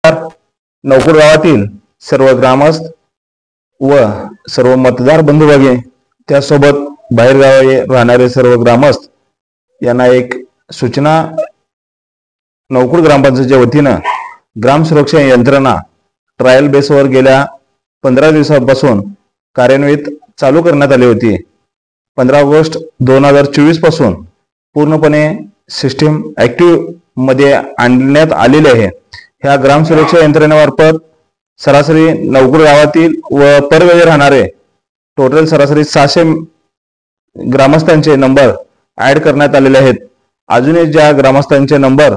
नौकुड गावातील सर्व ग्रामस्थ व सर्व मतदार बंधू भगिनी त्यासोबत बाहेरगावी राहणारे सर्व ग्रामस्थ यांना एक सूचना नौकुड ग्रामपंचायतीच्या वतीने ग्राम सुरक्षा यंत्रणा ट्रायल बेसवर गेल्या 15 दिवसांपासून कार्यान्वित चालू करण्यात आली होती। 15 ऑगस्ट 2024 पासून पूर्णपणे सिस्टीम ऍक्टिव्ह मध्ये आणण्यात आलेली आहे। ह्या ग्राम सुरक्षा यंत्रणेमार्फत सरासरी नौकुड गावातील व परगावी राहणारे टोटल सरासरी 600 ग्रामस्थांचे नंबर ऍड करण्यात आलेले आहेत। अजूनही ज्या ग्रामस्थांचे नंबर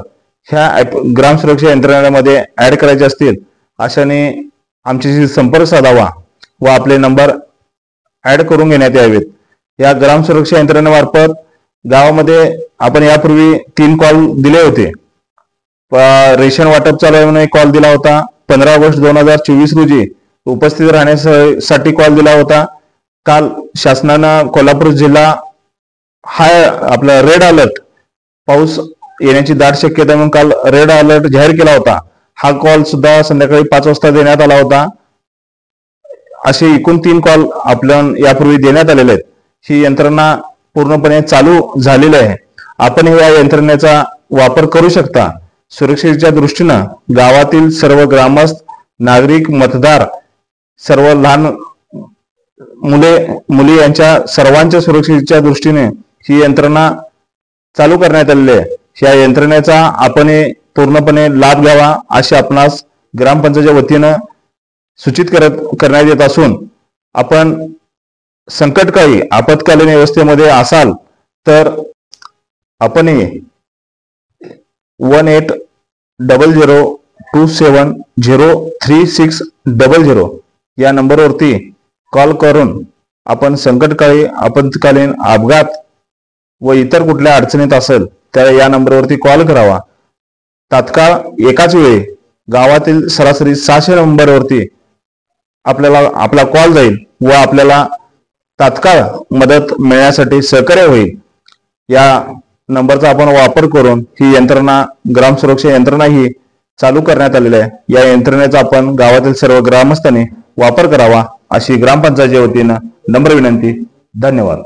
ह्या ग्राम सुरक्षा यंत्रणेमध्ये ऍड करायचे असतील अशाने आमच्याशी संपर्क साधावा व आपले नंबर ऍड करून घेण्यात यावेत। या ग्राम सुरक्षा यंत्रणेमार्फत गावामध्ये आपण यापूर्वी 3 कॉल दिले होते। रेशन वाटप चालू आहे म्हणून एक कॉल दिला होता। 15 ऑगस्ट 2024 रोजी उपस्थित राहण्यासाठी कॉल दिला होता। काल शासनाने कोल्हापूर जिल्हा हाय आपला रेड अलर्ट पाऊस येण्याची दाट शक्यता म्हणून काल रेड अलर्ट जाहीर केला होता। हा कॉल सुद्धा संध्याकाळी 5 वाजता देण्यात आला होता। असे एकूण 3 कॉल आपल्या यापूर्वी देण्यात आलेले आहेत। ही यंत्रणा पूर्णपणे चालू झालेली आहे। आपण या यंत्रणेचा वापर करू शकता। सुरक्षेच्या दृष्टीने गावातील सर्व ग्रामस्थ नागरिक मतदार सर्व लहान मुले यांच्या सर्वांच्या सुरक्षेच्या दृष्टीने ही यंत्रणा चालू करण्यात आलेली आहे। या यंत्रणेचा आपण पूर्णपणे लाभ घ्यावा असे आपणास ग्रामपंचायतीच्या वतीने सूचित करण्यात येत असून आपण संकटकाळी आपत्कालीन अवस्थेमध्ये असाल तर आपण 180027036000 या नंबरवरती कॉल करून आपण संकटकाळी आपत्कालीन अपघात व इतर कुठल्या अडचणीत असेल तर या नंबरवरती कॉल करावा। तात्काळ एकाच वेळी गावातील सरासरी 600 नंबरवरती आपल्याला आपला कॉल जाईल व आपल्याला तात्काळ मदत मिळण्यासाठी सहकार्य होईल। या नंबरचा आपण वापर करून ही यंत्रणा ग्राम सुरक्षा यंत्रणा ही चालू करण्यात आलेली आहे। या यंत्रणेचा आपण गावातील सर्व ग्रामस्थांनी वापर करावा अशी ग्रामपंचायतीच्या वतीने नम्र विनंती। धन्यवाद।